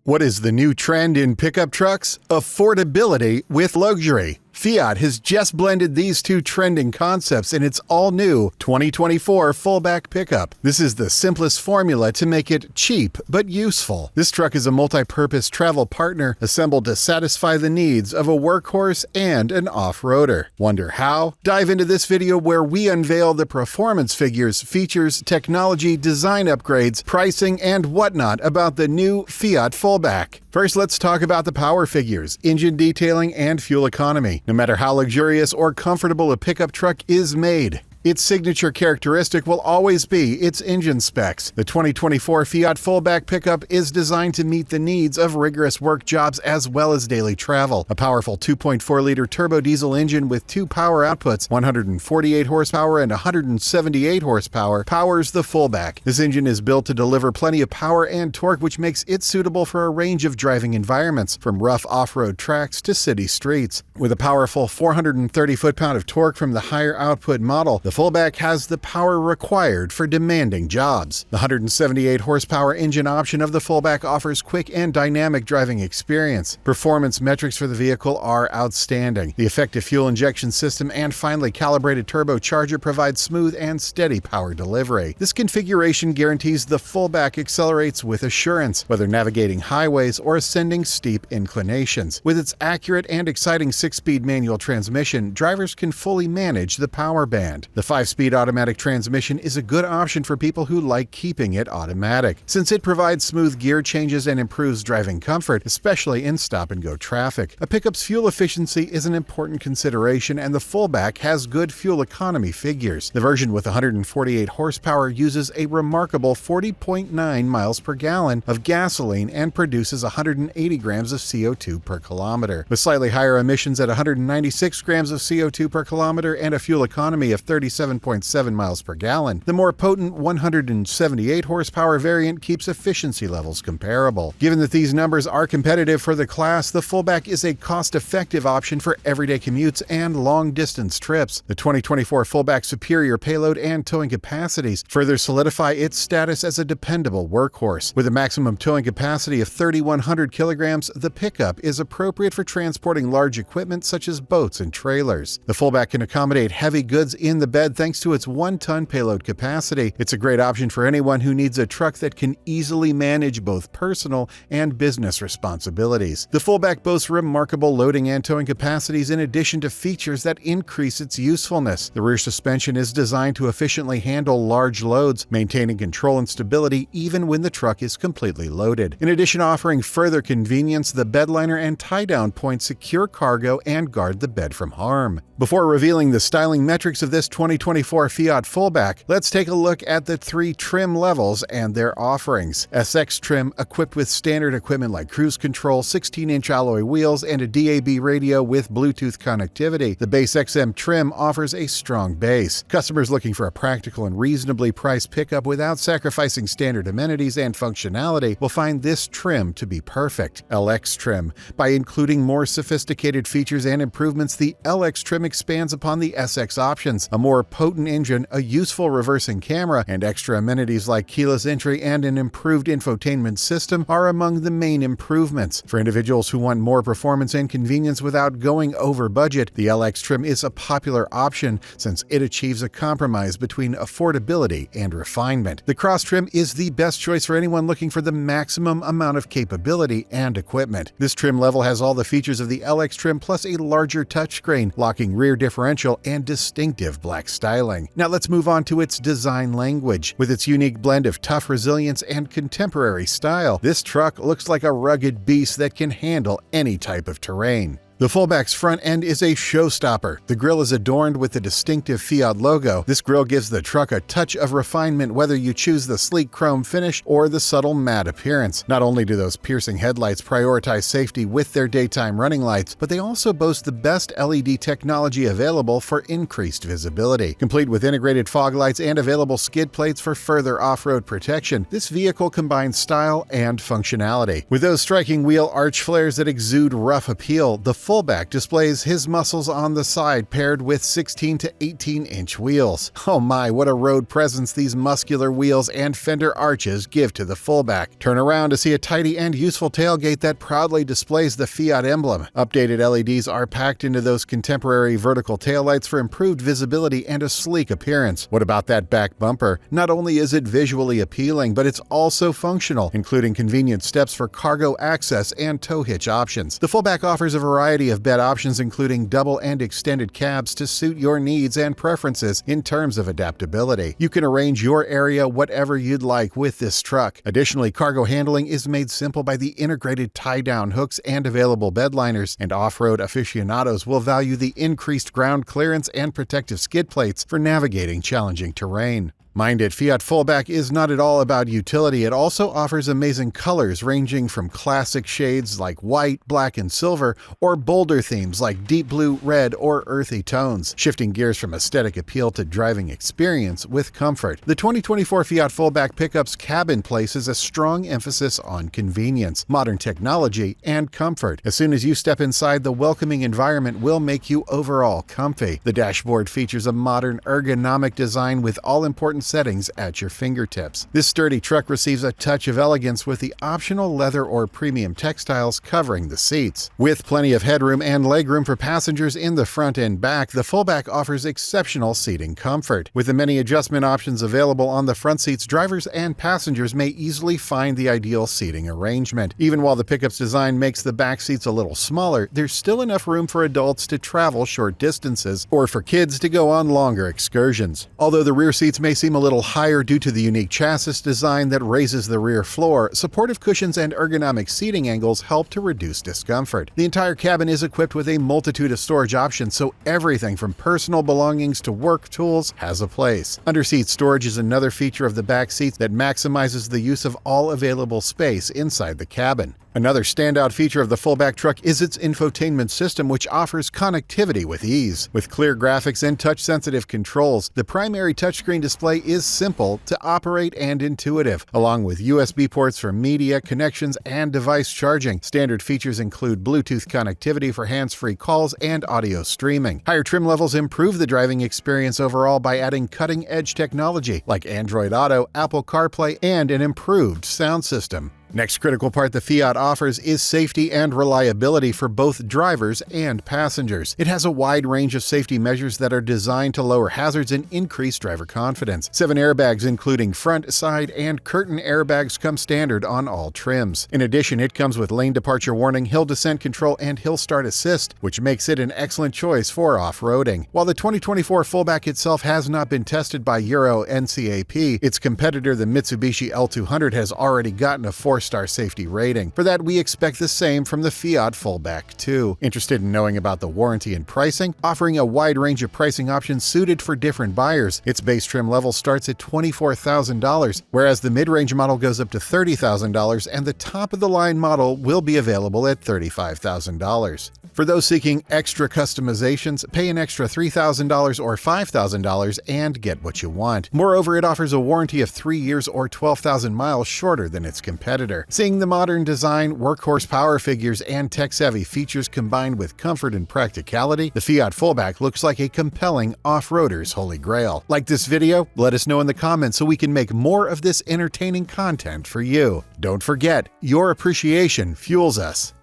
What is the new trend in pickup trucks? Affordability with luxury. Fiat has just blended these two trending concepts in its all-new 2024 Fullback Pickup. This is the simplest formula to make it cheap but useful. This truck is a multi-purpose travel partner assembled to satisfy the needs of a workhorse and an off-roader. Wonder how? Dive into this video where we unveil the performance figures, features, technology, design upgrades, pricing, and whatnot about the new Fiat Fullback. First, let's talk about the power figures, engine detailing, and fuel economy. No matter how luxurious or comfortable a pickup truck is made, its signature characteristic will always be its engine specs. The 2024 Fiat Fullback Pickup is designed to meet the needs of rigorous work jobs as well as daily travel. A powerful 2.4-liter turbo diesel engine with two power outputs, 148 horsepower and 178 horsepower, powers the Fullback. This engine is built to deliver plenty of power and torque, which makes it suitable for a range of driving environments, from rough off-road tracks to city streets. With a powerful 430 foot-pound of torque from the higher output model, the Fullback has the power required for demanding jobs. The 178 horsepower engine option of the Fullback offers quick and dynamic driving experience. Performance metrics for the vehicle are outstanding. The effective fuel injection system and finely calibrated turbocharger provide smooth and steady power delivery. This configuration guarantees the Fullback accelerates with assurance, whether navigating highways or ascending steep inclinations. With its accurate and exciting 6-speed manual transmission, drivers can fully manage the power band. The 5-speed automatic transmission is a good option for people who like keeping it automatic, since it provides smooth gear changes and improves driving comfort, especially in stop-and-go traffic. A pickup's fuel efficiency is an important consideration, and the Fullback has good fuel economy figures. The version with 148 horsepower uses a remarkable 40.9 miles per gallon of gasoline and produces 180 grams of CO2 per kilometer. With slightly higher emissions at 196 grams of CO2 per kilometer and a fuel economy of 37.7 miles per gallon, the more potent 178 horsepower variant keeps efficiency levels comparable. Given that these numbers are competitive for the class, the Fullback is a cost-effective option for everyday commutes and long-distance trips. The 2024 Fullback's superior payload and towing capacities further solidify its status as a dependable workhorse. With a maximum towing capacity of 3,100 kilograms, the pickup is appropriate for transporting large equipment such as boats and trailers. The Fullback can accommodate heavy goods in the bed thanks to its 1-ton payload capacity. It's a great option for anyone who needs a truck that can easily manage both personal and business responsibilities. The Fullback boasts remarkable loading and towing capacities in addition to features that increase its usefulness. The rear suspension is designed to efficiently handle large loads, maintaining control and stability even when the truck is completely loaded. In addition to offering further convenience, the bedliner and tie-down points secure cargo and guard the bed from harm. Before revealing the styling metrics of this 2024 Fiat Fullback, let's take a look at the 3 trim levels and their offerings. SX trim, equipped with standard equipment like cruise control, 16-inch alloy wheels, and a DAB radio with Bluetooth connectivity. The base XM trim offers a strong base. Customers looking for a practical and reasonably priced pickup without sacrificing standard amenities and functionality will find this trim to be perfect. LX trim. By including more sophisticated features and improvements, the LX trim expands upon the SX options. A more potent engine, a useful reversing camera, and extra amenities like keyless entry and an improved infotainment system are among the main improvements. For individuals who want more performance and convenience without going over budget, the LX trim is a popular option since it achieves a compromise between affordability and refinement. The Cross trim is the best choice for anyone looking for the maximum amount of capability and equipment. This trim level has all the features of the LX trim plus a larger touchscreen, locking rear differential, and distinctive black styling. Now let's move on to its design language. With its unique blend of tough resilience and contemporary style, this truck looks like a rugged beast that can handle any type of terrain. The Fullback's front end is a showstopper. The grille is adorned with the distinctive Fiat logo. This grille gives the truck a touch of refinement whether you choose the sleek chrome finish or the subtle matte appearance. Not only do those piercing headlights prioritize safety with their daytime running lights, but they also boast the best LED technology available for increased visibility. Complete with integrated fog lights and available skid plates for further off-road protection, this vehicle combines style and functionality. With those striking wheel arch flares that exude rough appeal, the Fullback displays his muscles on the side paired with 16 to 18-inch wheels. Oh my, what a road presence these muscular wheels and fender arches give to the Fullback. Turn around to see a tidy and useful tailgate that proudly displays the Fiat emblem. Updated LEDs are packed into those contemporary vertical taillights for improved visibility and a sleek appearance. What about that back bumper? Not only is it visually appealing, but it's also functional, including convenient steps for cargo access and tow hitch options. The Fullback offers a variety of bed options, including double and extended cabs to suit your needs and preferences in terms of adaptability. You can arrange your area whatever you'd like with this truck. Additionally, cargo handling is made simple by the integrated tie-down hooks and available bed liners, and off-road aficionados will value the increased ground clearance and protective skid plates for navigating challenging terrain. Mind it, Fiat Fullback is not at all about utility. It also offers amazing colors ranging from classic shades like white, black, and silver, or bolder themes like deep blue, red, or earthy tones, shifting gears from aesthetic appeal to driving experience with comfort. The 2024 Fiat Fullback Pickup's cabin places a strong emphasis on convenience, modern technology, and comfort. As soon as you step inside, the welcoming environment will make you overall comfy. The dashboard features a modern ergonomic design with all-important settings at your fingertips. This sturdy truck receives a touch of elegance with the optional leather or premium textiles covering the seats. With plenty of headroom and legroom for passengers in the front and back, the Fullback offers exceptional seating comfort. With the many adjustment options available on the front seats, drivers and passengers may easily find the ideal seating arrangement. Even while the pickup's design makes the back seats a little smaller, there's still enough room for adults to travel short distances or for kids to go on longer excursions. Although the rear seats may seem a little higher due to the unique chassis design that raises the rear floor, supportive cushions and ergonomic seating angles help to reduce discomfort. The entire cabin is equipped with a multitude of storage options, so everything from personal belongings to work tools has a place. Underseat storage is another feature of the back seats that maximizes the use of all available space inside the cabin. Another standout feature of the Fullback truck is its infotainment system, which offers connectivity with ease. With clear graphics and touch-sensitive controls, the primary touchscreen display is simple to operate and intuitive, along with USB ports for media, connections, and device charging. Standard features include Bluetooth connectivity for hands-free calls and audio streaming. Higher trim levels improve the driving experience overall by adding cutting-edge technology like Android Auto, Apple CarPlay, and an improved sound system. Next critical part the Fiat offers is safety and reliability for both drivers and passengers. It has a wide range of safety measures that are designed to lower hazards and increase driver confidence. 7 airbags, including front, side, and curtain airbags, come standard on all trims. In addition, it comes with lane departure warning, hill descent control, and hill start assist, which makes it an excellent choice for off-roading. While the 2024 Fullback itself has not been tested by Euro NCAP, its competitor, the Mitsubishi L200, has already gotten a 4-star safety rating. For that, we expect the same from the Fiat Fullback too. Interested in knowing about the warranty and pricing? Offering a wide range of pricing options suited for different buyers. Its base trim level starts at $24,000, whereas the mid-range model goes up to $30,000, and the top-of-the-line model will be available at $35,000. For those seeking extra customizations, pay an extra $3,000 or $5,000 and get what you want. Moreover, it offers a warranty of 3 years or 12,000 miles shorter than its competitor. Seeing the modern design, workhorse power figures, and tech-savvy features combined with comfort and practicality, the Fiat Fullback looks like a compelling off-roader's holy grail. Like this video? Let us know in the comments so we can make more of this entertaining content for you. Don't forget, your appreciation fuels us.